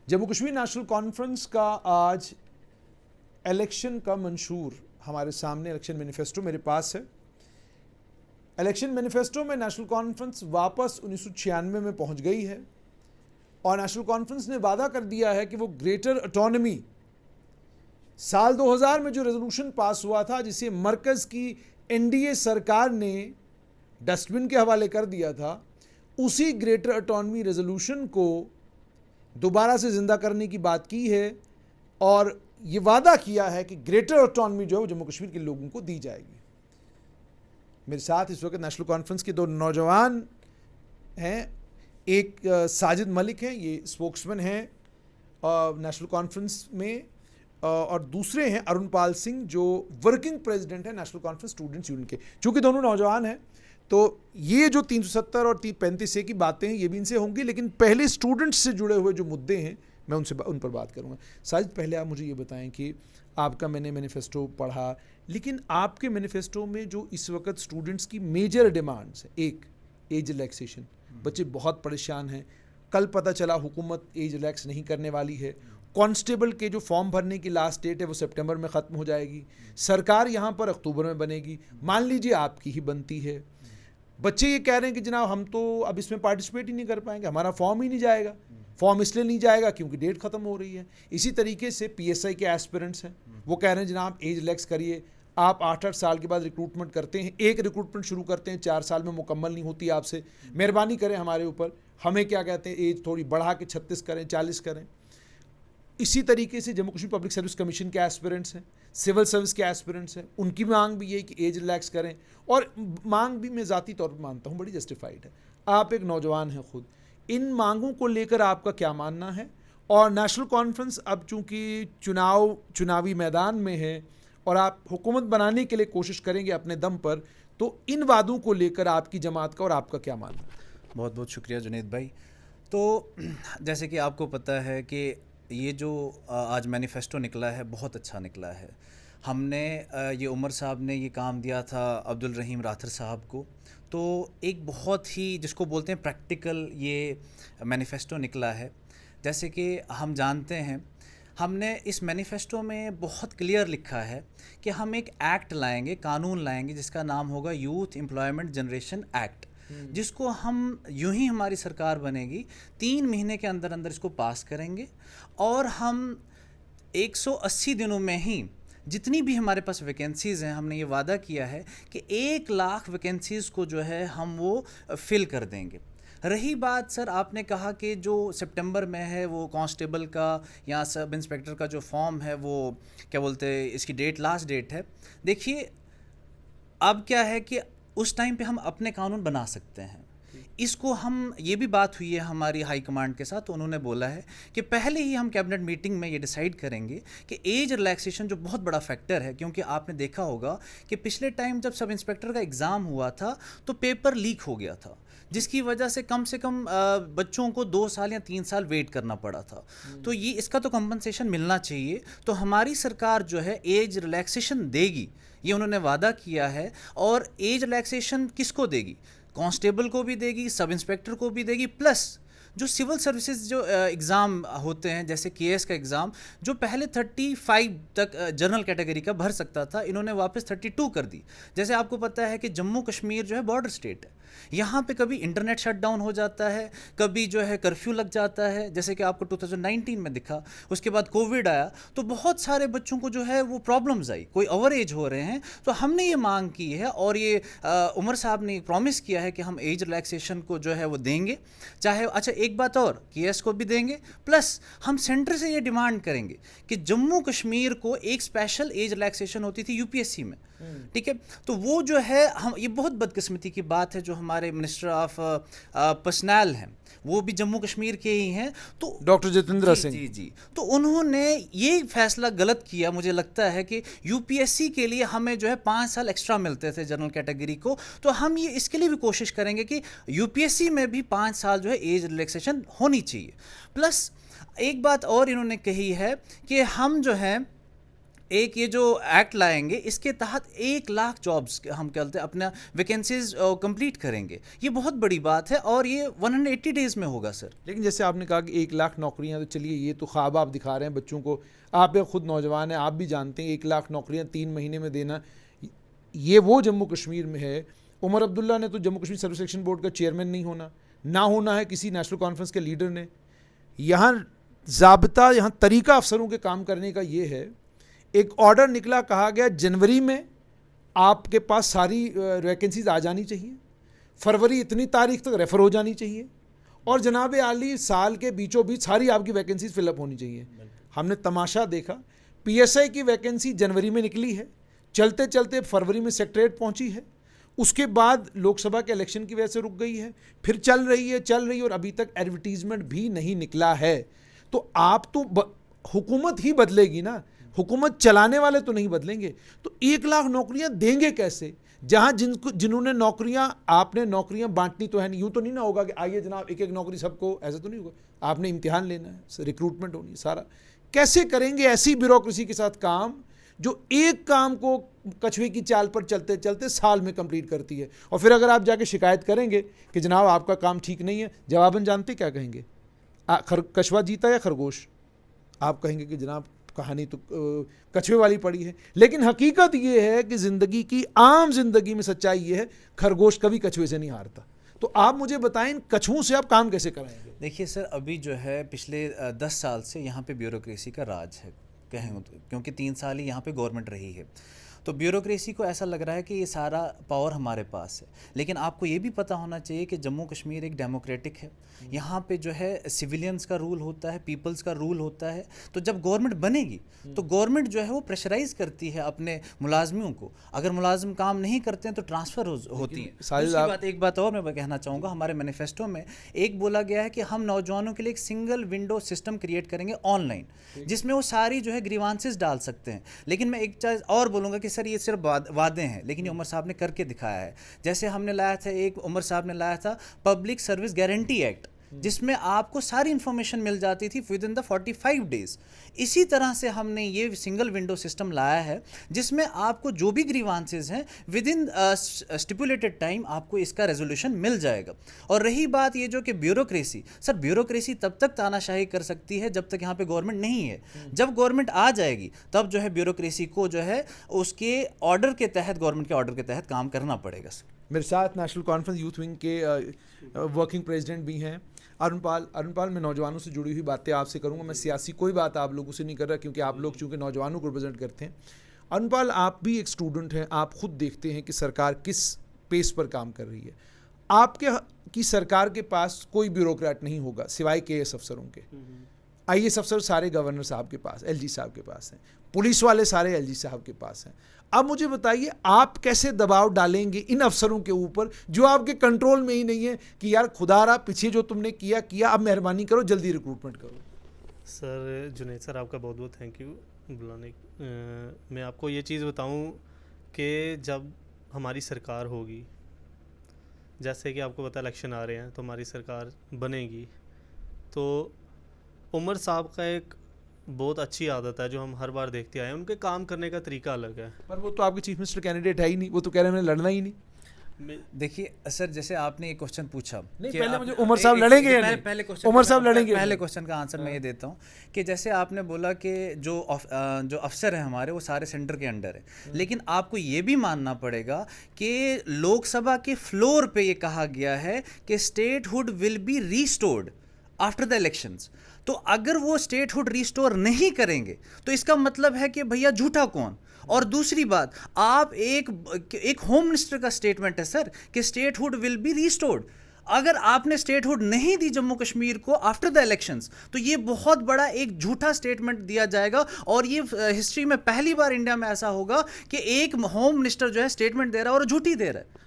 Jammu Kashmir national conference का आज election का मंशूर हमारे सामने, इलेक्शन मैनिफेस्टो मेरे पास है। इलेक्शन मैनिफेस्टो में नेशनल कॉन्फ्रेंस वापस 1996 में पहुंच गई है और नेशनल कॉन्फ्रेंस ने वादा कर दिया है कि वो ग्रेटर ऑटोनॉमी, साल 2000 में जो रेजोल्यूशन पास हुआ था जिसे मरकज़ की एनडीए सरकार ने डस्टबिन के हवाले कर दिया था, उसी ग्रेटर ऑटोनॉमी रेजोल्यूशन को दोबारा से ज़िंदा करने की बात की है और ये वादा किया है कि ग्रेटर ऑटोनॉमी जो है वो जम्मू कश्मीर के लोगों को दी जाएगी। मेरे साथ इस वक्त नेशनल कॉन्फ्रेंस के दो नौजवान हैं, एक साजिद मलिक हैं, ये स्पोक्समैन हैं नेशनल कॉन्फ्रेंस में, और दूसरे हैं अरुण पाल सिंह जो वर्किंग प्रेसिडेंट है नेशनल कॉन्फ्रेंस स्टूडेंट्स यूनियन के। चूँकि दोनों नौजवान हैं तो ये जो 370 और 35 की बातें हैं ये भी इनसे होंगी, लेकिन पहले स्टूडेंट्स से जुड़े हुए जो मुद्दे हैं मैं उन पर बात करूँगा। साजिद, पहले आप मुझे ये बताएं कि आपका मैंने मैनिफेस्टो पढ़ा, लेकिन आपके मैनिफेस्टो में जो इस वक्त स्टूडेंट्स की मेजर डिमांड्स है, एक एज रिलैक्सेशन, बच्चे बहुत परेशान हैं। कल पता चला हुकूमत एज रिलैक्स नहीं करने वाली है। कांस्टेबल के जो फॉर्म भरने की लास्ट डेट है वो सितंबर में ख़त्म हो जाएगी। सरकार यहाँ पर अक्टूबर में बनेगी, मान लीजिए आपकी ही बनती है। बच्चे ये कह रहे हैं कि जनाब हम तो अब इसमें पार्टिसिपेट ही नहीं कर पाएंगे, हमारा फॉर्म ही नहीं जाएगा। फॉर्म इसलिए नहीं जाएगा क्योंकि डेट ख़त्म हो रही है। इसी तरीके से पीएसआई के एस्पिरेंट्स हैं, वो कह रहे हैं जनाब एज रिलैक्स करिए। आप 8-8 साल के बाद रिक्रूटमेंट करते हैं, एक रिक्रूटमेंट शुरू करते हैं 4 साल में मुकम्मल नहीं होती आपसे, मेहरबानी करें हमारे ऊपर, हमें क्या कहते हैं एज थोड़ी बढ़ा के 36 करें, 40 करें। इसी तरीके से Jammu Kashmir public service commission के एस्पिरेंट्स हैं, सिविल सर्विस के एस्पिरेंट्स हैं, उनकी मांग भी ये कि एज रिलैक्स करें, और मांग भी मैं ज़ाती तौर पर मानता हूँ बड़ी जस्टिफाइड है। आप एक नौजवान हैं खुद, इन मांगों को लेकर आपका क्या मानना है? और नेशनल कॉन्फ्रेंस अब चूँकि चुनावी मैदान में है और आप हुकूमत बनाने के लिए कोशिश करेंगे अपने दम पर, तो इन वादों को लेकर आपकी जमात का और आपका क्या मानना है? बहुत बहुत शुक्रिया जुनैद भाई। तो जैसे कि आपको पता है कि ये जो आज मैनिफेस्टो निकला है बहुत अच्छा निकला है। हमने ये उमर साहब ने ये काम दिया था अब्दुल रहीम राथर साहब को, तो एक बहुत ही जिसको बोलते हैं प्रैक्टिकल ये मैनिफेस्टो निकला है। जैसे कि हम जानते हैं, हमने इस मैनिफेस्टो में बहुत क्लियर लिखा है कि हम एक एक्ट लाएंगे, कानून लाएंगे जिसका नाम होगा यूथ एम्प्लॉयमेंट जनरेशन एक्ट, जिसको हम यूं ही हमारी सरकार बनेगी 3 महीने के अंदर अंदर इसको पास करेंगे और हम 180 दिनों में ही जितनी भी हमारे पास वैकेंसीज़ हैं, हमने ये वादा किया है कि 1 लाख वैकेंसीज़ को जो है हम वो फिल कर देंगे। रही बात सर, आपने कहा कि जो सितंबर में है वो कांस्टेबल का या सब इंस्पेक्टर का जो फॉर्म है वो क्या बोलते हैं इसकी डेट लास्ट डेट है। देखिए अब क्या है कि उस टाइम पे हम अपने कानून बना सकते हैं। इसको हम ये भी बात हुई है हमारी हाई कमांड के साथ, तो उन्होंने बोला है कि पहले ही हम कैबिनेट मीटिंग में ये डिसाइड करेंगे कि एज रिलैक्सेशन जो बहुत बड़ा फैक्टर है, क्योंकि आपने देखा होगा कि पिछले टाइम जब सब इंस्पेक्टर का एग्ज़ाम हुआ था तो पेपर लीक हो गया था, जिसकी वजह से कम बच्चों को 2 साल या 3 साल वेट करना पड़ा था। तो ये इसका तो कंपनसेशन मिलना चाहिए। तो हमारी सरकार जो है एज रिलैक्सेशन देगी, ये उन्होंने वादा किया है। और एज रिलैक्सेशन किसको देगी? कांस्टेबल को भी देगी, सब इंस्पेक्टर को भी देगी, प्लस जो सिविल सर्विसेज जो एग्ज़ाम होते हैं जैसे केएस का एग्ज़ाम, जो पहले 35 तक जनरल कैटेगरी का भर सकता था, इन्होंने वापस 32 कर दी। जैसे आपको पता है कि जम्मू कश्मीर जो है बॉर्डर स्टेट है, यहाँ पे कभी इंटरनेट शट डाउन हो जाता है, कभी जो है कर्फ्यू लग जाता है, जैसे कि आपको 2019 में दिखा। उसके बाद कोविड आया तो बहुत सारे बच्चों को जो है वो प्रॉब्लम्स आई, कोई ओवर एज हो रहे हैं। तो हमने ये मांग की है और ये उमर साहब ने प्रॉमिस किया है कि हम एज रिलैक्सेशन को जो है वो देंगे। चाहे अच्छा एक बात और, केएस को भी देंगे, प्लस हम सेंटर से ये डिमांड करेंगे कि जम्मू कश्मीर को एक स्पेशल एज रिलैक्सेशन होती थी यूपीएससी में, ठीक है, तो वो जो है हम, ये बहुत बदकिस्मती की बात है जो हमारे मिनिस्टर ऑफ पर्सनल हैं वो भी जम्मू कश्मीर के ही हैं, तो डॉक्टर जितेंद्र सिंह जी, तो उन्होंने ये फैसला गलत किया। मुझे लगता है कि यूपीएससी के लिए हमें जो है 5 साल एक्स्ट्रा मिलते थे जनरल कैटेगरी को, तो हम ये इसके लिए भी कोशिश करेंगे कि यूपीएससी में भी 5 साल जो है एज रिलैक्सेशन होनी चाहिए। प्लस एक बात और इन्होंने कही है कि हम जो है एक ये जो एक्ट लाएंगे इसके तहत 1 लाख जॉब्स हम कहते हैं अपना वैकेंसीज कंप्लीट करेंगे। ये बहुत बड़ी बात है और ये 180 डेज में होगा सर। लेकिन जैसे आपने कहा कि 1 लाख नौकरियां, तो चलिए ये तो ख्वाब आप दिखा रहे हैं बच्चों को, आप एक खुद नौजवान हैं, आप भी जानते हैं 1 लाख नौकरियां 3 महीने में देना, ये वो जम्मू कश्मीर में है। उमर अब्दुल्ला ने तो Jammu Kashmir service selection board का चेयरमैन नहीं होना, ना होना है किसी नेशनल कॉन्फ्रेंस के लीडर ने। यहाँ ज़ाब्ता, यहाँ तरीका अफसरों के काम करने का ये है, एक ऑर्डर निकला, कहा गया जनवरी में आपके पास सारी वैकेंसीज आ जानी चाहिए, फरवरी इतनी तारीख तक रेफर हो जानी चाहिए, और जनाब आली साल के बीचों बीच सारी आपकी वैकेंसीज फिलअप होनी चाहिए। हमने तमाशा देखा, पीएसआई की वैकेंसी जनवरी में निकली है, चलते चलते फरवरी में सेक्रेटरीट पहुंची है, उसके बाद लोकसभा के इलेक्शन की वजह से रुक गई है, फिर चल रही है और अभी तक एडवर्टीजमेंट भी नहीं निकला है। तो आप तो हुकूमत ही बदलेगी ना, हुकूमत चलाने वाले तो नहीं बदलेंगे। तो 1 लाख नौकरियां देंगे कैसे, जहां जिन्होंने नौकरियां, आपने नौकरियां बांटनी तो है नहीं, यूं तो नहीं ना होगा कि आइए जनाब एक एक नौकरी सबको, ऐसा तो नहीं होगा। आपने इम्तिहान लेना है, रिक्रूटमेंट होनी है, सारा कैसे करेंगे ऐसी ब्यूरोक्रेसी के साथ काम जो एक काम को कछुए की चाल पर चलते चलते साल में कंप्लीट करती है। और फिर अगर आप जाके शिकायत करेंगे कि जनाब आपका काम ठीक नहीं है, जवाबन जानते क्या कहेंगे, कछुआ जीता या खरगोश? आप कहेंगे कि जनाब कहानी तो कछुए वाली पड़ी है। लेकिन हकीकत ये है कि ज़िंदगी की, आम ज़िंदगी में सच्चाई ये है, खरगोश कभी कछुए से नहीं हारता। तो आप मुझे बताएं, इन कछुओं से आप काम कैसे कराएंगे? देखिए सर, अभी जो है पिछले 10 साल से यहाँ पे ब्यूरोक्रेसी का राज है कहें तो, क्योंकि 3 साल ही यहाँ पे गवर्नमेंट रही है। तो ब्यूरोक्रेसी को ऐसा लग रहा है कि ये सारा पावर हमारे पास है, लेकिन आपको ये भी पता होना चाहिए कि जम्मू कश्मीर एक डेमोक्रेटिक है। यहाँ पे जो है सिविलियंस का रूल होता है, पीपल्स का रूल होता है। तो जब गवर्नमेंट बनेगी तो गवर्नमेंट जो है वो प्रेशराइज करती है अपने मुलाजमियों को। अगर मुलाजिम काम नहीं करते हैं तो ट्रांसफ़र होती है। एक बात और मैं कहना चाहूँगा, हमारे मैनिफेस्टो में एक बोला गया है कि हम नौजवानों के लिए एक सिंगल विंडो सिस्टम क्रिएट करेंगे ऑनलाइन, जिसमें वो सारी जो है ग्रीवांसेस डाल सकते हैं। लेकिन मैं एक चीज़ और बोलूँगा कि सर ये सिर्फ वादे हैं, लेकिन ये उमर साहब ने करके दिखाया है। जैसे हमने लाया था, एक उमर साहब ने लाया था पब्लिक सर्विस गारंटी एक्ट, जिसमें आपको सारी इंफॉर्मेशन मिल जाती थी विद इन द 45 डेज। इसी तरह से हमने ये सिंगल विंडो सिस्टम लाया है, जिसमें आपको जो भी ग्रीवांसेस हैं विद इन स्टिपुलेटेड टाइम आपको इसका रेजोल्यूशन मिल जाएगा। और रही बात ये जो कि ब्यूरोक्रेसी, सर ब्यूरोक्रेसी तब तक तानाशाही कर सकती है जब तक यहाँ पे गवर्नमेंट नहीं है। जब गवर्नमेंट आ जाएगी तब जो है ब्यूरोक्रेसी को जो है उसके ऑर्डर के तहत, गवर्नमेंट के ऑर्डर के तहत काम करना पड़ेगा। मेरे साथ नेशनल कॉन्फ्रेंस यूथ विंग के वर्किंग प्रेसिडेंट भी हैं अरुण पाल। मैं नौजवानों से जुड़ी हुई बातें आपसे करूंगा, मैं सियासी कोई बात आप लोगों से नहीं कर रहा, क्योंकि आप लोग चूंकि नौजवानों को रिप्रेजेंट करते हैं। अरुण पाल, आप भी एक स्टूडेंट हैं, आप खुद देखते हैं कि सरकार किस पेस पर काम कर रही है। आपके की सरकार के पास कोई ब्यूरोक्रेट नहीं होगा सिवाय KS अफसरों के। IAS अफसर सारे गवर्नर साहब के पास, LG साहब के पास हैं, पुलिस वाले सारे LG साहब के पास हैं। अब मुझे बताइए, आप कैसे दबाव डालेंगे इन अफसरों के ऊपर जो आपके कंट्रोल में ही नहीं है कि यार खुदारा पीछे जो तुमने किया, अब मेहरबानी करो जल्दी रिक्रूटमेंट करो। सर जुनैद सर, आपका बहुत बहुत थैंक यू बुलाने। मैं आपको ये चीज़ बताऊं कि जब हमारी सरकार होगी, जैसे कि आपको पता इलेक्शन आ रहे हैं, तो हमारी सरकार बनेगी, तो उमर साहब का एक बहुत अच्छी आदत है जो हम हर बार देखते आए हैं, उनके काम करने का तरीका अलग है। पर वो तो आपके चीफ मिनिस्टर कैंडिडेट है ही नहीं, वो तो कह रहे हैं मैंने लड़ना ही नहीं। देखिए सर, जैसे आपने एक क्वेश्चन पूछा, नहीं पहले मुझे उमर साहब लड़ेंगे या नहीं? उमर साहब लड़ेंगे। पहले क्वेश्चन का आंसर मैं ये देता हूँ कि जैसे आपने बोला कि जो अफसर हैं हमारे वो सारे सेंटर के अंडर है, लेकिन आपको ये भी मानना पड़ेगा कि लोकसभा के फ्लोर पे ये कहा गया है कि statehood will be restored after the elections. तो अगर वो स्टेटहुड रिस्टोर नहीं करेंगे तो इसका मतलब है कि भैया झूठा कौन। और दूसरी बात, आप एक होम मिनिस्टर का स्टेटमेंट है सर कि स्टेटहुड विल बी रिस्टोर्ड। अगर आपने स्टेटहुड नहीं दी जम्मू कश्मीर को आफ्टर द इलेक्शंस, तो ये बहुत बड़ा एक झूठा स्टेटमेंट दिया जाएगा। और ये हिस्ट्री में पहली बार इंडिया में ऐसा होगा कि एक होम मिनिस्टर जो है स्टेटमेंट दे रहा है और झूठी दे रहा है।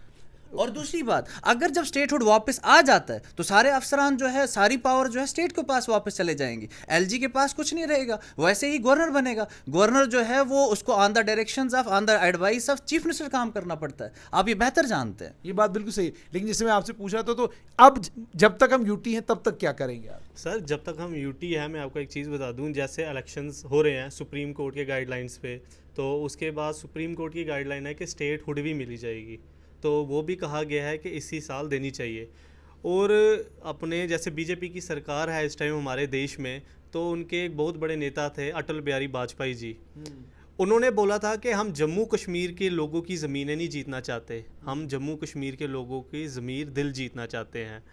और दूसरी बात, अगर जब स्टेटहुड वापस आ जाता है तो सारे अफसरान जो है, सारी पावर जो है स्टेट के पास वापस चले जाएंगी, एलजी के पास कुछ नहीं रहेगा। वैसे ही गवर्नर बनेगा, गवर्नर जो है वो उसको on the directions of, on the advice of chief minister काम करना पड़ता है। आप ये बेहतर जानते हैं। ये बात बिल्कुल सही है, लेकिन जैसे मैं आपसे पूछा तो अब जब तक हम यूटी हैं तब तक क्या करेंगे आप? सर जब तक हम यूटी है, मैं आपको एक चीज़ बता दूं, जैसे इलेक्शंस हो रहे हैं सुप्रीम कोर्ट के गाइडलाइंस पे, तो उसके बाद सुप्रीम कोर्ट की गाइडलाइन है कि स्टेट हुड भी मिली जाएगी, तो वो भी कहा गया है कि इसी साल देनी चाहिए। और अपने जैसे बीजेपी की सरकार है इस टाइम हमारे देश में, तो उनके एक बहुत बड़े नेता थे अटल बिहारी वाजपेयी जी। उन्होंने बोला था कि हम जम्मू कश्मीर के लोगों की ज़मीनें नहीं जीतना चाहते, हम जम्मू कश्मीर के लोगों की ज़मीर दिल जीतना चाहते हैं।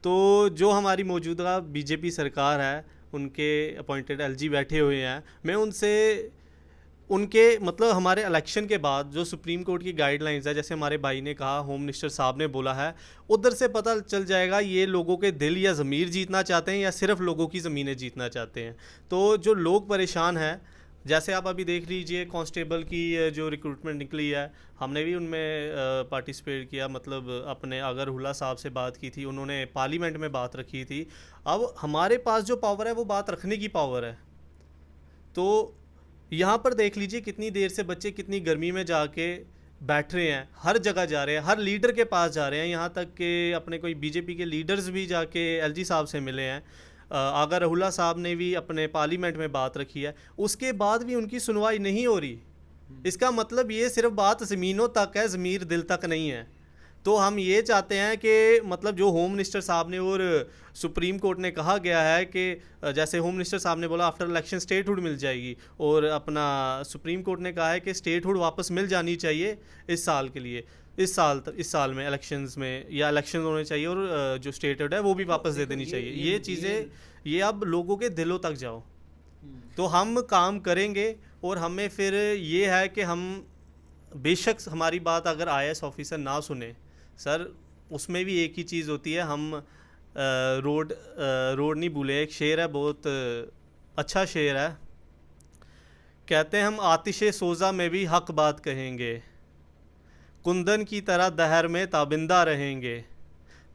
तो जो हमारी मौजूदा बीजेपी सरकार है, उनके अपॉइंटेड एलजी बैठे हुए हैं, मैं उनसे उनके मतलब हमारे इलेक्शन के बाद जो सुप्रीम कोर्ट की गाइडलाइंस है, जैसे हमारे भाई ने कहा, होम मिनिस्टर साहब ने बोला है, उधर से पता चल जाएगा ये लोगों के दिल या ज़मीर जीतना चाहते हैं या सिर्फ लोगों की ज़मीनें जीतना चाहते हैं। तो जो लोग परेशान हैं, जैसे आप अभी देख लीजिए कांस्टेबल की जो रिक्रूटमेंट निकली है, हमने भी उनमें पार्टिसिपेट किया, मतलब अपने अगर हुल्ला साहब से बात की थी, उन्होंने पार्लियामेंट में बात रखी थी। अब हमारे पास जो पावर है वो बात रखने की पावर है। तो यहाँ पर देख लीजिए कितनी देर से बच्चे कितनी गर्मी में जाके बैठ रहे हैं, हर जगह जा रहे हैं, हर लीडर के पास जा रहे हैं, यहाँ तक कि अपने कोई बीजेपी के लीडर्स भी जाके एलजी साहब से मिले हैं। आगा रहुल्ला साहब ने भी अपने पार्लियामेंट में बात रखी है, उसके बाद भी उनकी सुनवाई नहीं हो रही। इसका मतलब ये सिर्फ बात ज़मीनों तक है, ज़मीर दिल तक नहीं है। तो हम ये चाहते हैं कि मतलब जो होम मिनिस्टर साहब ने और सुप्रीम कोर्ट ने कहा गया है कि जैसे होम मिनिस्टर साहब ने बोला आफ्टर इलेक्शन स्टेटहुड मिल जाएगी, और अपना सुप्रीम कोर्ट ने कहा है कि स्टेटहुड वापस मिल जानी चाहिए इस साल के लिए, इस साल में इलेक्शंस में, या इलेक्शन होने चाहिए और जो स्टेटहुड है वो भी वापस दे देनी चाहिए। ये चीज़ें ये अब लोगों के दिलों तक जाओ तो हम काम करेंगे। और हमें फिर ये है कि हम बेशक हमारी बात अगर IAS ऑफिसर ना सुने सर, उसमें भी एक ही चीज़ होती है, हम रोड नहीं भूले। एक शेर है, बहुत अच्छा शेर है, कहते हैं हम आतिशे सोज़ा में भी हक बात कहेंगे, कुंदन की तरह दहर में ताबिंदा रहेंगे,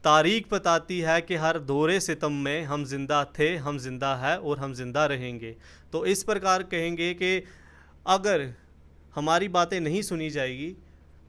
तारीख बताती है कि हर दौरे सितम में हम जिंदा थे, हम जिंदा है और हम जिंदा रहेंगे। तो इस प्रकार कहेंगे कि अगर हमारी बातें नहीं सुनी जाएगी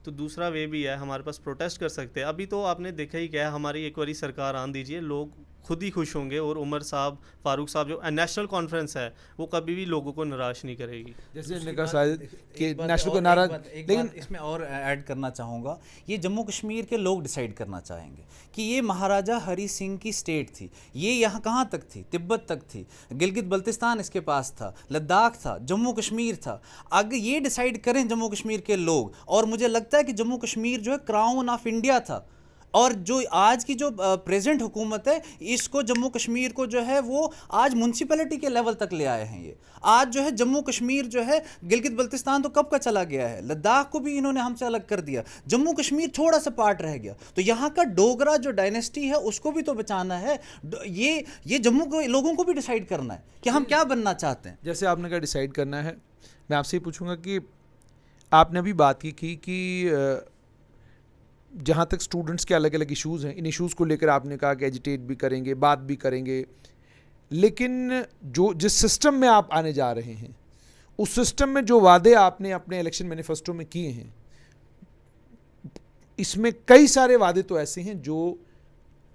तो दूसरा वे भी है, हमारे पास प्रोटेस्ट कर सकते हैं। अभी तो आपने देखा ही क्या है, हमारी एक बारी सरकार आन दीजिए, लोग खुद ही खुश होंगे। और उमर साहब, फारूक साहब, जो नेशनल कॉन्फ्रेंस है वो कभी भी लोगों को निराश नहीं करेगी। जैसे हमने कहा शायद कि नेशनल को नाराज, लेकिन इसमें और ऐड करना चाहूँगा, ये जम्मू कश्मीर के लोग डिसाइड करना चाहेंगे कि ये महाराजा हरी सिंह की स्टेट थी, ये यहाँ कहाँ तक थी, तिब्बत तक थी, गिलगित बल्तिस्तान इसके पास था, लद्दाख था, जम्मू कश्मीर था। अगर ये डिसाइड करें जम्मू कश्मीर के लोग, और मुझे लगता है कि जम्मू कश्मीर जो है क्राउन ऑफ इंडिया था, और जो आज की जो प्रेजेंट हुकूमत है, इसको जम्मू कश्मीर को जो है वो आज म्यूनसिपैलिटी के लेवल तक ले आए हैं। ये आज जो है जम्मू कश्मीर जो है, गिलगित बल्तिस्तान तो कब का चला गया है, लद्दाख को भी इन्होंने हमसे अलग कर दिया, जम्मू कश्मीर थोड़ा सा पार्ट रह गया। तो यहाँ का डोगरा जो डायनेस्टी है उसको भी तो बचाना है। ये जम्मू के लोगों को भी डिसाइड करना है कि हम क्या बनना चाहते हैं। जैसे आपने कहा डिसाइड करना है, मैं आपसे ही पूछूंगा कि आपने अभी बात की कि जहाँ तक स्टूडेंट्स के अलग अलग इश्यूज़ हैं, इन इश्यूज़ को लेकर आपने कहा कि एजिटेट भी करेंगे, बात भी करेंगे, लेकिन जिस सिस्टम में आप आने जा रहे हैं, उस सिस्टम में जो वादे आपने अपने इलेक्शन मैनिफेस्टो में किए हैं, इसमें कई सारे वादे तो ऐसे हैं जो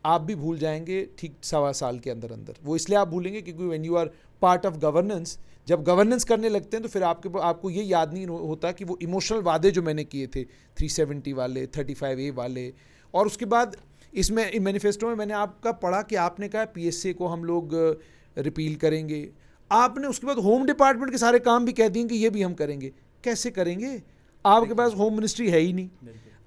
आप भी भूल जाएंगे ठीक 1.25 साल के अंदर अंदर। वो इसलिए आप भूलेंगे क्योंकि when you are part of governance, जब गवर्नेंस करने लगते हैं तो फिर आपको ये याद नहीं होता कि वो इमोशनल वादे जो मैंने किए थे 370 वाले, 35A वाले, और उसके बाद इसमें मैनिफेस्टो में मैंने आपका पढ़ा कि आपने कहा PSA को हम लोग रिपील करेंगे। आपने उसके बाद होम डिपार्टमेंट के सारे काम भी कह दिए कि ये भी हम करेंगे। कैसे करेंगे? आपके पास होम मिनिस्ट्री है ही नहीं।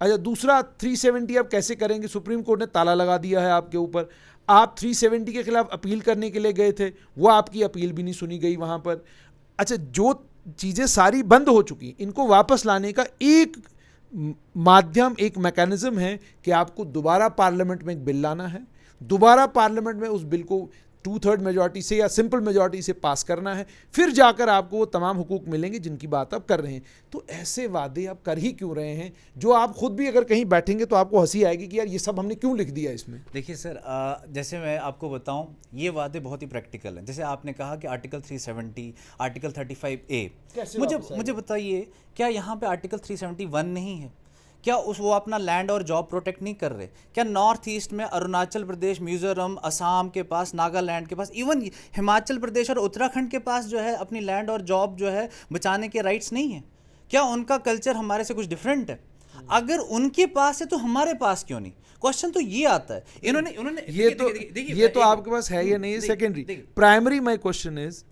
अच्छा, दूसरा 370 आप कैसे करेंगे? सुप्रीम कोर्ट ने ताला लगा दिया है आपके ऊपर। आप 370 के खिलाफ अपील करने के लिए गए थे, वो आपकी अपील भी नहीं सुनी गई वहाँ पर। अच्छा, जो चीज़ें सारी बंद हो चुकी, इनको वापस लाने का एक माध्यम, एक मैकेनिज्म है कि आपको दोबारा पार्लियामेंट में एक बिल लाना है, दोबारा पार्लियामेंट में उस बिल को 2/3 मेजॉरिटी से या सिंपल मेजॉरिटी से पास करना है, फिर जाकर आपको वो तमाम हुकूक मिलेंगे जिनकी बात आप कर रहे हैं। तो ऐसे वादे आप कर ही क्यों रहे हैं जो आप खुद भी अगर कहीं बैठेंगे तो आपको हंसी आएगी कि यार ये सब हमने क्यों लिख दिया इसमें। देखिए सर, जैसे मैं आपको बताऊं, ये वादे बहुत ही प्रैक्टिकल हैं। जैसे आपने कहा कि आर्टिकल 370, आर्टिकल 35A, कैसे मुझे वापस आएगा? मुझे बताइए, क्या यहाँ पे आर्टिकल 371 नहीं है? क्या वो अपना लैंड और जॉब प्रोटेक्ट नहीं कर रहे? क्या नॉर्थ ईस्ट में अरुणाचल प्रदेश, मिजोरम, असम के पास, नागालैंड के पास, इवन हिमाचल प्रदेश और उत्तराखंड के पास जो है अपनी लैंड और जॉब जो है बचाने के राइट्स नहीं है? क्या उनका कल्चर हमारे से कुछ डिफरेंट है? अगर उनके पास है तो हमारे पास क्यों नहीं? क्वेश्चन तो ये आता है। इन्होंने ये तो आपके पास है या नहीं है secondary. Primary my question is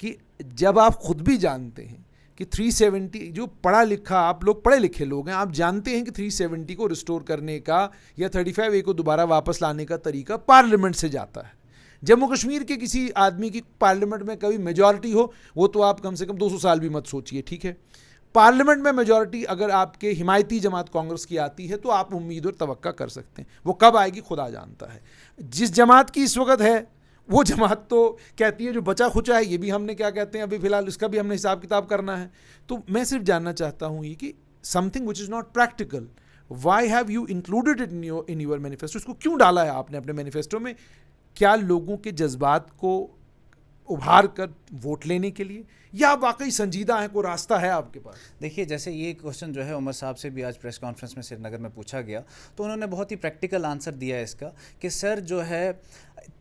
कि जब आप खुद भी जानते हैं कि 370, जो पढ़ा लिखा, आप लोग पढ़े लिखे लोग हैं, आप जानते हैं कि 370 को रिस्टोर करने का या 35A को दोबारा वापस लाने का तरीका पार्लियामेंट से जाता है। जम्मू कश्मीर के किसी आदमी की पार्लियामेंट में कभी मेजॉरिटी हो, वो तो आप कम से कम 200 साल भी मत सोचिए, ठीक है। पार्लियामेंट में मेजॉरिटी अगर आपके हिमायती जमात कांग्रेस की आती है तो आप उम्मीद और तवक्का कर सकते हैं। वो कब आएगी खुदा जानता है। जिस जमात की इस वक्त है वो जमात तो कहती है जो बचा खुचा है ये भी हमने, क्या कहते हैं, अभी फिलहाल इसका भी हमने हिसाब किताब करना है। तो मैं सिर्फ जानना चाहता हूँ ये कि something which is not practical, why have you included it in your manifesto? इसको क्यों डाला है आपने अपने मैनिफेस्टो में? क्या लोगों के जज्बात को उभार कर वोट लेने के लिए, या वाकई संजीदा है, कोई रास्ता है आपके पास? देखिए, जैसे ये क्वेश्चन जो है उमर साहब से भी आज प्रेस कॉन्फ्रेंस में श्रीनगर में पूछा गया, तो उन्होंने बहुत ही प्रैक्टिकल आंसर दिया है इसका कि सर जो है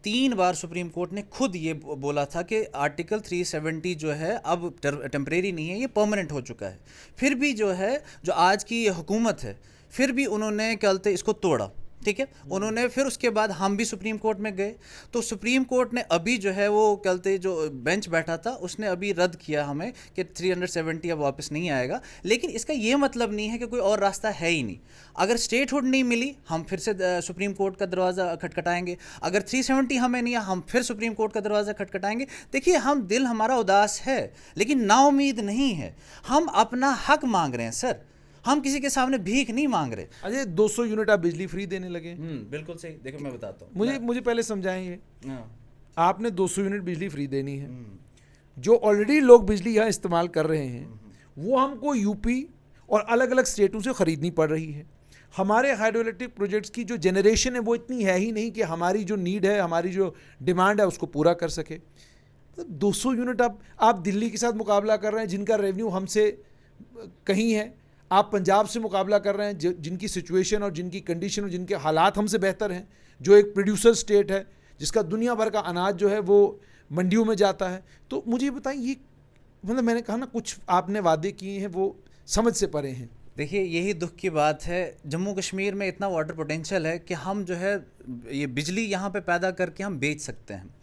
3 बार सुप्रीम कोर्ट ने खुद ये बोला था कि आर्टिकल 370 जो है अब टेम्परेरी नहीं है, ये परमानेंट हो चुका है। फिर भी जो है, जो आज की हुकूमत है, फिर भी उन्होंने क्या बोलते इसको तोड़ा, ठीक है। उन्होंने फिर उसके बाद हम भी सुप्रीम कोर्ट में गए, तो सुप्रीम कोर्ट ने अभी जो है वो कहते जो बेंच बैठा था उसने अभी रद्द किया हमें कि 370 अब वापस नहीं आएगा। लेकिन इसका ये मतलब नहीं है कि कोई और रास्ता है ही नहीं। अगर स्टेटहुड नहीं मिली, हम फिर से सुप्रीम कोर्ट का दरवाज़ा खटखटाएंगे। अगर 370 हमें नहीं है, हम फिर सुप्रीम कोर्ट का दरवाज़ा खटखटाएंगे। देखिए, हम दिल हमारा उदास है लेकिन नाउमीद नहीं है। हम अपना हक मांग रहे हैं सर, हम किसी के सामने भीख नहीं मांग रहे। अजय, 200 यूनिट आप बिजली फ्री देने लगे। बिल्कुल सही। देखो मैं बताता हूँ, मुझे पहले समझाएंगे। आपने 200 यूनिट बिजली फ्री देनी है। जो ऑलरेडी लोग बिजली यहाँ इस्तेमाल कर रहे हैं वो हमको यूपी और अलग अलग स्टेटों से ख़रीदनी पड़ रही है। हमारे हाइड्रो इलेक्ट्रिक प्रोजेक्ट्स की जो जनरेशन है वो इतनी है ही नहीं कि हमारी जो नीड है, हमारी जो डिमांड है उसको पूरा कर सके। तो 200 यूनिट आप दिल्ली के साथ मुकाबला कर रहे हैं जिनका रेवेन्यू हमसे कहीं है। आप पंजाब से मुकाबला कर रहे हैं जिनकी सिचुएशन और जिनकी कंडीशन और जिनके हालात हमसे बेहतर हैं, जो एक प्रोड्यूसर स्टेट है जिसका दुनिया भर का अनाज जो है वो मंडियों में जाता है। तो मुझे बताइए, ये मतलब मैंने कहा ना, कुछ आपने वादे किए हैं वो समझ से परे हैं। देखिए, यही दुख की बात है, जम्मू कश्मीर में इतना वाटर पोटेंशियल है कि हम जो है ये बिजली यहाँ पे पैदा करके हम बेच सकते हैं।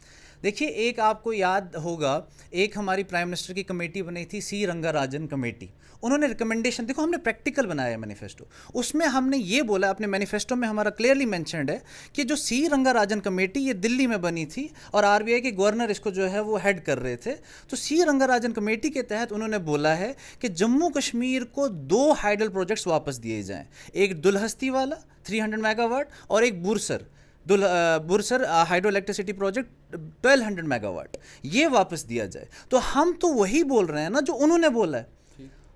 देखिए, एक आपको याद होगा, एक हमारी प्राइम मिनिस्टर की कमेटी बनी थी, सी रंगाराजन कमेटी। उन्होंने रिकमेंडेशन, देखो हमने प्रैक्टिकल बनाया है मैनिफेस्टो, उसमें हमने ये बोला, अपने मैनिफेस्टो में हमारा क्लियरली मेंशन्ड है कि जो सी रंगाराजन कमेटी ये दिल्ली में बनी थी और आरबीआई के गवर्नर इसको जो है वो हेड कर रहे थे। तो सी रंगाराजन कमेटी के तहत उन्होंने बोला है कि जम्मू कश्मीर को 2 हाइडल प्रोजेक्ट्स वापस दिए जाएँ, एक दुलहस्ती वाला 300 मेगावाट और एक बुरसर हाइड्रो इलेक्ट्रिसिटी प्रोजेक्ट 1200 मेगावाट, ये वापस दिया जाए। तो हम तो वही बोल रहे हैं ना जो उन्होंने बोला है।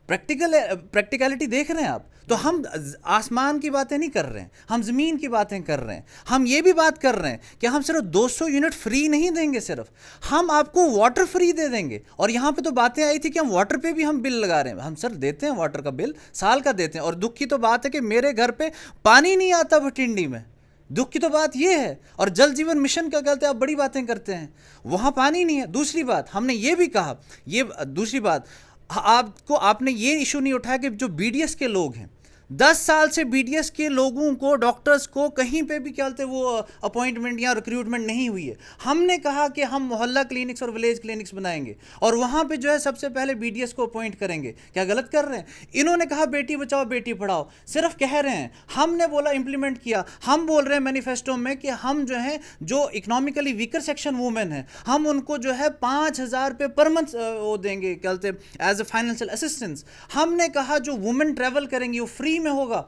प्रैक्टिकलिटी देख रहे हैं आप। तो हम आसमान की बातें नहीं कर रहे हैं, हम ज़मीन की बातें कर रहे हैं। हम ये भी बात कर रहे हैं कि हम सिर्फ 200 यूनिट फ्री नहीं देंगे, सिर्फ हम आपको वाटर फ्री दे देंगे। और यहाँ पे तो बातें आई थी कि हम वाटर पे भी हम बिल लगा रहे हैं। हम सर देते हैं वाटर का बिल, साल का देते हैं। और दुख की तो बात है कि मेरे घर पे पानी नहीं आता भटिंडी में, दुख की तो बात ये है। और जल जीवन मिशन क्या कहते हैं, आप बड़ी बातें करते हैं, वहाँ पानी नहीं है। दूसरी बात हमने ये भी कहा, ये दूसरी बात आपने ये इशू नहीं उठाया कि जो बीडीएस के लोग हैं, 10 साल से बीडीएस के लोगों को, डॉक्टर्स को कहीं पे भी क्या बोलते वो अपॉइंटमेंट या रिक्रूटमेंट नहीं हुई है। हमने कहा कि हम मोहल्ला क्लिनिक्स और विलेज क्लिनिक्स बनाएंगे और वहाँ पे जो है सबसे पहले बीडीएस को अपॉइंट करेंगे। क्या गलत कर रहे हैं? इन्होंने कहा बेटी बचाओ बेटी पढ़ाओ, सिर्फ कह रहे हैं, हमने बोला इम्प्लीमेंट किया। हम बोल रहे हैं मैनिफेस्टो में कि हम जो है जो इकोनॉमिकली वीकर सेक्शन वुमेन है, हम उनको जो है 5,000 रुपये पर मंथ वो देंगे, क्या बोलते एज ए फाइनेंशियल असिस्टेंस। हमने कहा जो वुमेन ट्रैवल करेंगी वो फ्री में होगा।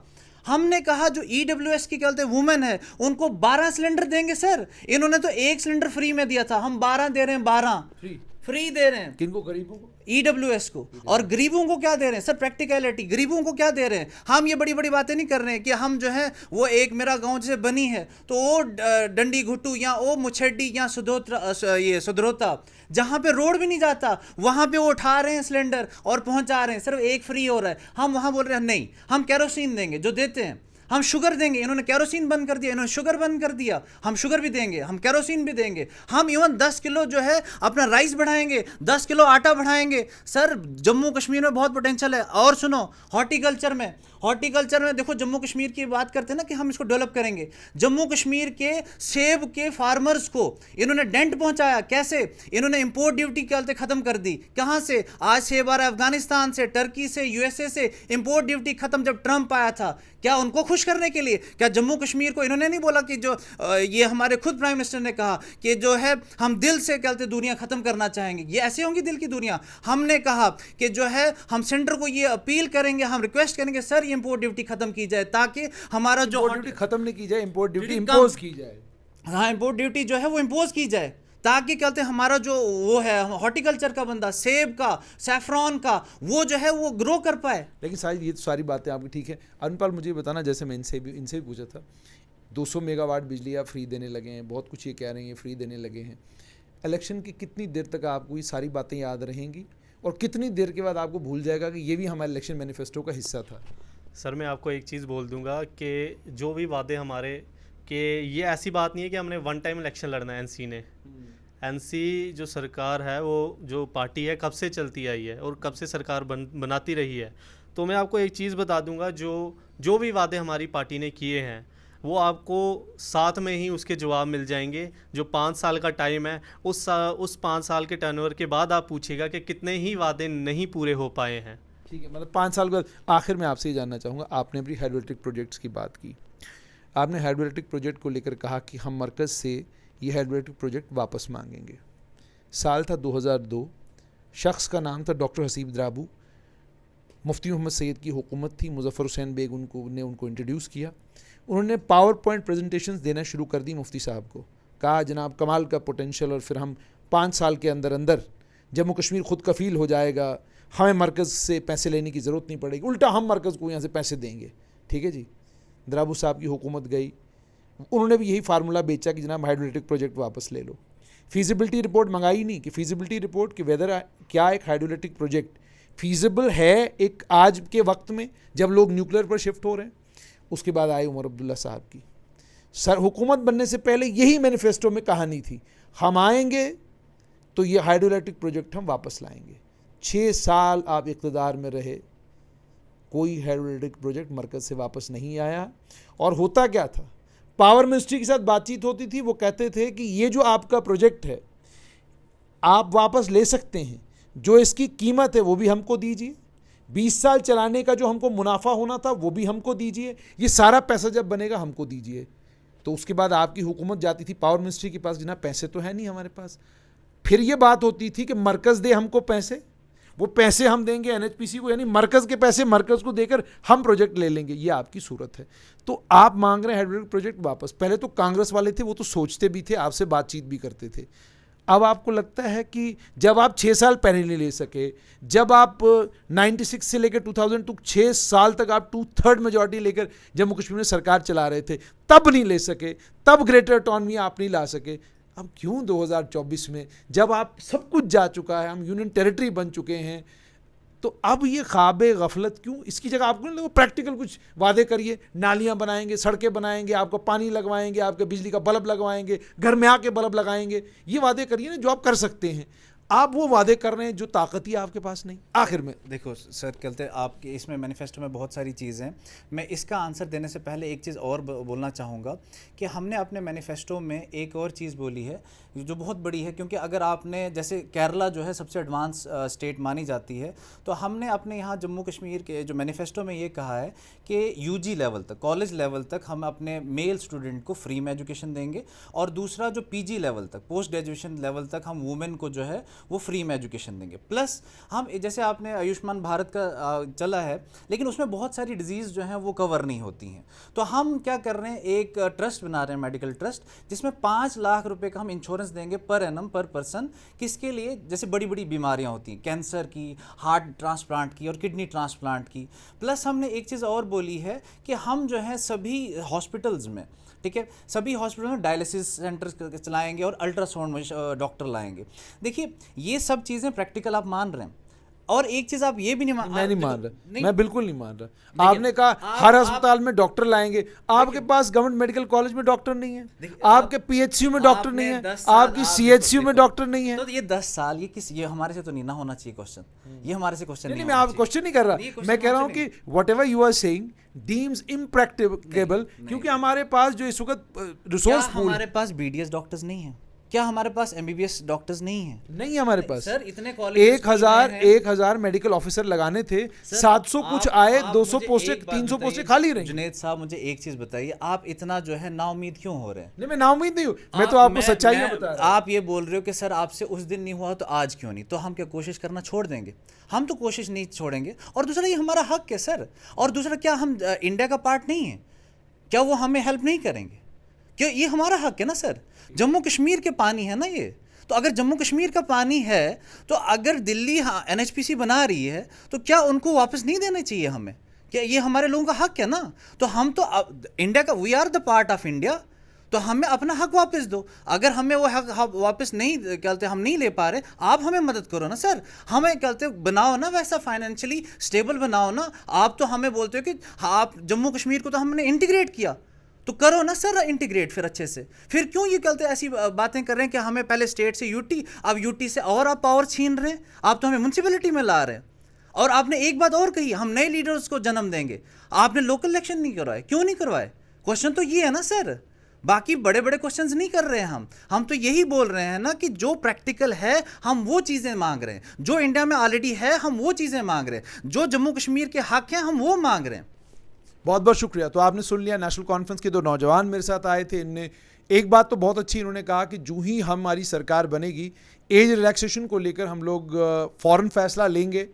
हमने कहा जो EWS की क्या बोलते हैं वुमेन है उनको 12 सिलेंडर देंगे सर, इन्होंने तो 1 सिलेंडर फ्री में दिया था, हम 12 दे रहे हैं, 12 फ्री दे रहे हैं। किनको? गरीबों को? EWS को। और गरीबों को क्या दे रहे हैं सर? प्रैक्टिकलिटी, गरीबों को क्या दे रहे हैं? हम ये बड़ी बड़ी बातें नहीं कर रहे हैं कि हम जो है वो एक मेरा गांव जैसे बनी है तो वो डंडी घुट्टू या वो मुछेडी या सुधरोता जहाँ पे रोड भी नहीं जाता वहाँ पे वो उठा रहे हैं सिलेंडर और पहुँचा रहे हैं, सिर्फ एक फ्री हो रहा है। हम वहाँ बोल रहे हैं नहीं, हम केरोसिन देंगे जो देते हैं, हम शुगर देंगे, इन्होंने केरोसिन बंद कर दिया, इन्होंने शुगर बंद कर दिया, हम शुगर भी देंगे, हम केरोसिन भी देंगे, हम इवन 10 किलो जो है अपना राइस बढ़ाएंगे, 10 किलो आटा बढ़ाएंगे। सर जम्मू कश्मीर में बहुत पोटेंशियल है। और सुनो, हॉर्टिकल्चर में देखो, जम्मू कश्मीर की बात करते हैं ना कि हम इसको डेवलप करेंगे, जम्मू कश्मीर के सेब के फार्मर्स को इन्होंने डेंट पहुंचाया। कैसे? इन्होंने इंपोर्ट ड्यूटी क्या खत्म कर दी। कहां से? आज सेब आ रहा है अफगानिस्तान से, टर्की से, USA से। इंपोर्ट ड्यूटी खत्म जब ट्रंप आया था, क्या उनको खुश करने के लिए? क्या जम्मू कश्मीर को इन्होंने नहीं बोला कि जो ये हमारे खुद प्राइम मिनिस्टर ने कहा कि जो है हम दिल से क्या कहते दुनिया खत्म करना चाहेंगे, ये ऐसे होंगी दिल की दुनिया। हमने कहा कि जो है हम सेंटर को ये अपील करेंगे, हम रिक्वेस्ट करेंगे सर ये इंपोर्ट ड्यूटी खत्म की जाए ताकि हमारा जो ड्यूटी खत्म नहीं की जाए, इंपोर्ट ड्यूटी इंपोज की जाए। हाँ, इंपोर्ट ड्यूटी जो है वो इंपोज की जाए ताकि क्या कहते हैं हमारा जो वो है हॉर्टिकल्चर का बंदा, सेब का, सैफरॉन का, वो जो है वो ग्रो कर पाए। लेकिन सारी ये तो सारी बातें आपकी ठीक है। अरुणपाल, मुझे बताना, जैसे मैं इनसे भी पूछा था, 200 मेगावाट बिजली आप फ्री देने लगे हैं, बहुत कुछ ये कह रहे हैं फ्री देने लगे हैं। इलेक्शन की कितनी देर तक आपको ये सारी बातें याद रहेंगी और कितनी देर के बाद आपको भूल जाएगा कि ये भी हमारे इलेक्शन मैनिफेस्टो का हिस्सा था? सर मैं आपको एक चीज़ बोल दूंगा कि जो भी वादे हमारे, कि ये ऐसी बात नहीं है कि हमने वन टाइम इलेक्शन लड़ना है। एनसी ने, एनसी जो सरकार है, वो जो पार्टी है, कब से चलती आई है और कब से सरकार बनाती रही है। तो मैं आपको एक चीज़ बता दूंगा, जो भी वादे हमारी पार्टी ने किए हैं वो आपको साथ में ही उसके जवाब मिल जाएंगे। जो 5 साल का टाइम है, उस 5 साल के टर्नओवर के बाद आप पूछिएगा कि कितने ही वादे नहीं पूरे हो पाए हैं। ठीक है, मतलब 5 साल के बाद। आखिर में आपसे ये जानना चाहूँगा, आपने अपनी हाइड्रो इलेक्ट्रिक प्रोजेक्ट्स की बात की, आपने हाइड्रो इलेक्ट्रिक प्रोजेक्ट को लेकर कहा कि हम मरकज़ से ये हाइड्रो इलेक्ट्रिक प्रोजेक्ट वापस मांगेंगे। साल था 2002, शख्स का नाम था डॉक्टर हसीब द्राबू, मुफ्ती मोहम्मद सैयद की हुकूमत थी, मुजफ्फर हुसैन बेग उनको इंट्रोड्यूस किया। उन्होंने पावर पॉइंट प्रेजेंटेशंस देना शुरू कर दी मुफ्ती साहब को, कहा जनाब कमाल का पोटेंशियल, और फिर हम 5 साल के अंदर अंदर जम्मू कश्मीर खुद कफ़ील हो जाएगा, हमें मरकज़ से पैसे लेने की ज़रूरत नहीं पड़ेगी, उल्टा हम मरकज़ को यहाँ से पैसे देंगे। ठीक है जी, द्राबू साहब की हुकूमत गई, उन्होंने भी यही फार्मूला बेचा कि जनाब हाइड्रो इलेक्ट्रिक प्रोजेक्ट वापस ले लो। फीजिबिलिटी रिपोर्ट मंगाई नहीं कि फीजिबिलिटी रिपोर्ट कि वेदर क्या एक हाइड्रो इलेक्ट्रिक प्रोजेक्ट फीजिबल है एक आज के वक्त में जब लोग न्यूक्लियर पर शिफ्ट हो रहे हैं। उसके बाद आए उमर अब्दुल्ला साहब की सर, हुकूमत बनने से पहले यही मैनिफेस्टो में कहानी थी, हम आएंगे तो ये हाइड्रो इलेक्ट्रिक प्रोजेक्ट हम वापस लाएंगे। 6 साल आप इक़्तिदार में रहे, कोई हाइड्रो इलेक्ट्रिक प्रोजेक्ट मरकज़ से वापस नहीं आया। और होता क्या था, पावर मिनिस्ट्री के साथ बातचीत होती थी, वो कहते थे कि ये जो आपका प्रोजेक्ट है आप वापस ले सकते हैं, जो इसकी कीमत है वो भी हमको दीजिए, 20 साल चलाने का जो हमको मुनाफा होना था वो भी हमको दीजिए, ये सारा पैसा जब बनेगा हमको दीजिए। तो उसके बाद आपकी हुकूमत जाती थी पावर मिनिस्ट्री के पास, जनाब पैसे तो है नहीं हमारे पास। फिर ये बात होती थी कि मरकज़ दे हमको पैसे, वो पैसे हम देंगे NHPC को, यानी मरकज़ के पैसे मरकज़ को देकर हम प्रोजेक्ट ले लेंगे। ये आपकी सूरत है। तो आप मांग रहे हैं हाइड्रो प्रोजेक्ट वापस। पहले तो कांग्रेस वाले थे, वो तो सोचते भी थे, आपसे बातचीत भी करते थे। अब आपको लगता है कि जब आप 6 साल पहले नहीं ले सके, जब आप 96 से लेकर 2000 तक 6 साल तक आप 2/3 मेजॉरिटी लेकर जम्मू कश्मीर में सरकार चला रहे थे, तब नहीं ले सके, तब ग्रेटर ऑटोनॉमी आप नहीं ला सके, अब क्यों 2024 में जब आप सब कुछ जा चुका है, हम यूनियन टेरिटरी बन चुके हैं, तो अब ये ख्वाबे गफलत क्यों? इसकी जगह आपको नहीं, प्रैक्टिकल कुछ वादे करिए, नालियाँ बनाएंगे, सड़कें बनाएंगे, आपको पानी लगवाएंगे, आपके बिजली का बल्ब लगवाएंगे, घर में आके बल्ब लगाएंगे, ये वादे करिए ना जो आप कर सकते हैं। आप वो वादे कर रहे हैं जो ताकत ही आपके पास नहीं। आखिर में देखो सर, कहते हैं आपके इसमें मैनिफेस्टो में बहुत सारी चीज़ें हैं। मैं इसका आंसर देने से पहले एक चीज़ और बोलना चाहूँगा कि हमने अपने मैनिफेस्टो में एक और चीज़ बोली है जो बहुत बड़ी है, क्योंकि अगर आपने जैसे केरला जो है सबसे एडवांस स्टेट मानी जाती है, तो हमने अपने यहाँ जम्मू कश्मीर के जो मैनिफेस्टो में ये कहा है कि यूजी लेवल तक, कॉलेज लेवल तक हम अपने मेल स्टूडेंट को फ्री में एजुकेशन देंगे, और दूसरा जो पीजी लेवल तक, पोस्ट ग्रेजुएशन लेवल तक हम वुमेन को जो है वो फ्री में एजुकेशन देंगे। प्लस हम जैसे आपने आयुष्मान भारत का चला है, लेकिन उसमें बहुत सारी डिजीज़ जो हैं वो कवर नहीं होती हैं, तो हम क्या कर रहे हैं, एक ट्रस्ट बना रहे हैं, मेडिकल ट्रस्ट, जिसमें 5 लाख रुपए का हम इंश्योरेंस देंगे पर एनम पर पर्सन। किसके लिए? जैसे बड़ी बड़ी बीमारियां होती हैं, कैंसर की, हार्ट ट्रांसप्लांट की और किडनी ट्रांसप्लांट की। प्लस हमने एक चीज़ और बोली है कि हम जो है सभी हॉस्पिटल्स में, ठीक है, सभी हॉस्पिटल में डायलिसिस सेंटर चलाएंगे और अल्ट्रासाउंड डॉक्टर लाएंगे। देखिए ये सब चीज़ें प्रैक्टिकल आप मान रहे हैं, और एक चीज आप ये भी नहीं मैं नहीं मान रहा, नहीं, मैं बिल्कुल नहीं मान रहा। आपने कहा हर अस्पताल में डॉक्टर लाएंगे, आपके पास गवर्नमेंट मेडिकल कॉलेज में डॉक्टर नहीं है, आपके पीएचसीयू में डॉक्टर नहीं है, आपकी सीएचसीयू में डॉक्टर नहीं है। तो ये 10 साल ये हमारे से तो नहीं ना होना चाहिए क्वेश्चन, ये हमारे से क्वेश्चन नहीं, मैं आप क्वेश्चन नहीं कर रहा, मैं कह रहा हूँ कि whatever you are saying deems impracticable, क्योंकि हमारे पास जो इस वक्त रिसोर्स पूल, हमारे पास बीडीएस डॉक्टर्स नहीं है क्या? हमारे पास एमबीबीएस डॉक्टर्स नहीं है? नहीं हमारे पास सर, इतने कॉलेज 1000 मेडिकल ऑफिसर लगाने थे, 700 कुछ आए, 200 पोस्टें, 300 पोस्टें खाली रही। जुनैद साहब मुझे एक चीज बताइए, आप इतना जो है नाउम्मीद क्यों हो रहे हैं? नहीं, मैं नाउम्मीद नहीं हूँ, मैं तो आपको सच्चाई बता रहा हूँ। आप ये बोल रहे हो कि सर आपसे उस दिन नहीं हुआ तो आज क्यों नहीं, तो हम क्या कोशिश करना छोड़ देंगे? हम तो कोशिश नहीं छोड़ेंगे। और दूसरा, ये हमारा हक है सर, और दूसरा क्या हम इंडिया का पार्ट नहीं है क्या? वो हमें हेल्प नहीं करेंगे क्या? ये हमारा हक है ना सर, जम्मू कश्मीर के पानी है ना ये, तो अगर जम्मू कश्मीर का पानी है तो अगर दिल्ली एनएचपीसी बना रही है तो क्या उनको वापस नहीं देना चाहिए हमें? क्या ये हमारे लोगों का हक है ना? तो हम तो इंडिया का, we are the part of India, तो हमें अपना हक वापस दो। अगर हमें वो हक वापस नहीं कहते, हम नहीं ले पा रहे, आप हमें मदद करो ना सर, हमें कहते बनाओ ना वैसा फाइनेंशियली स्टेबल बनाओ ना। आप तो हमें बोलते हो कि आप जम्मू कश्मीर को तो हमने इंटीग्रेट किया, तो करो ना सर इंटीग्रेट फिर अच्छे से। फिर क्यों ये कहते ऐसी बातें कर रहे हैं कि हमें पहले स्टेट से यूटी, अब यूटी से और आप पावर छीन रहे हैं, आप तो हमें म्यूनसिपैलिटी में ला रहे हैं। और आपने एक बात और कही, हम नए लीडर्स को जन्म देंगे, आपने लोकल इलेक्शन नहीं करवाए, क्यों नहीं करवाए? क्वेश्चन तो ये है ना सर, बाकी बड़े बड़े क्वेश्चंस नहीं कर रहे हैं हम तो यही बोल रहे हैं ना कि जो प्रैक्टिकल है हम वो चीज़ें मांग रहे हैं, जो इंडिया में ऑलरेडी है हम वो चीज़ें मांग रहे हैं, जो जम्मू कश्मीर के हक हैं हम वो मांग रहे हैं। बहुत बहुत शुक्रिया। तो आपने सुन लिया, नेशनल कॉन्फ्रेंस के 2 नौजवान मेरे साथ आए थे। इनने एक बात तो बहुत अच्छी इन्होंने कहा कि जो ही हमारी सरकार बनेगी, एज रिलैक्सेशन को लेकर हम लोग फ़ौरन फैसला लेंगे,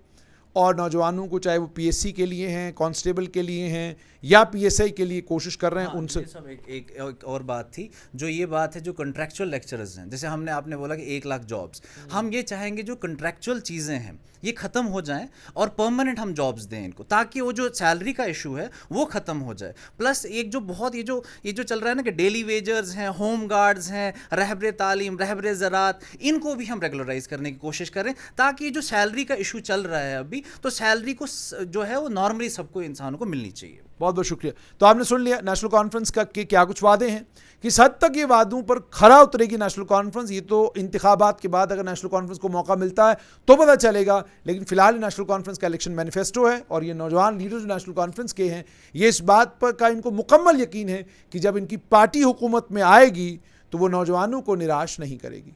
और नौजवानों को चाहे वो पीएससी के लिए हैं, कांस्टेबल के लिए हैं या पीएसआई के लिए कोशिश कर रहे हैं उनसे। सब एक और बात थी, जो ये बात है जो कंट्रैक्चुअल लेक्चरर्स हैं, जैसे आपने बोला कि 1 लाख जॉब्स, हम ये चाहेंगे जो कंट्रैक्चुअल चीज़ें हैं ये ख़त्म हो जाएं और परमानेंट हम जॉब्स दें इनको, ताकि वो जो सैलरी का इशू है वो ख़त्म हो जाए। प्लस एक जो बहुत ये जो चल रहा है ना कि डेली वेजर्स हैं, होम गार्ड्स हैं, रहबरे तालीम, रहबरे ज़रात, इनको भी हम रेगुलराइज करने की कोशिश करें, ताकि ये जो सैलरी का इशू चल रहा है अभी, तो सैलरी को जो है वो नॉर्मली सबको इंसानों को मिलनी चाहिए। बहुत बहुत शुक्रिया। तो आपने सुन लिया नेशनल कॉन्फ्रेंस का कि क्या कुछ वादे हैं, किस हद तक ये वादों पर खरा उतरेगी नेशनल कॉन्फ्रेंस, ये तो इंतखाबात के बाद अगर नेशनल कॉन्फ्रेंस को मौका मिलता है तो पता चलेगा। लेकिन फिलहाल नेशनल कॉन्फ्रेंस का इलेक्शन मैनिफेस्टो है, और ये नौजवान लीडर जो नेशनल कॉन्फ्रेंस के हैं, ये इस बात पर का इनको मुकम्मल यकीन है कि जब इनकी पार्टी हुकूमत में आएगी तो वो नौजवानों को निराश नहीं करेगी।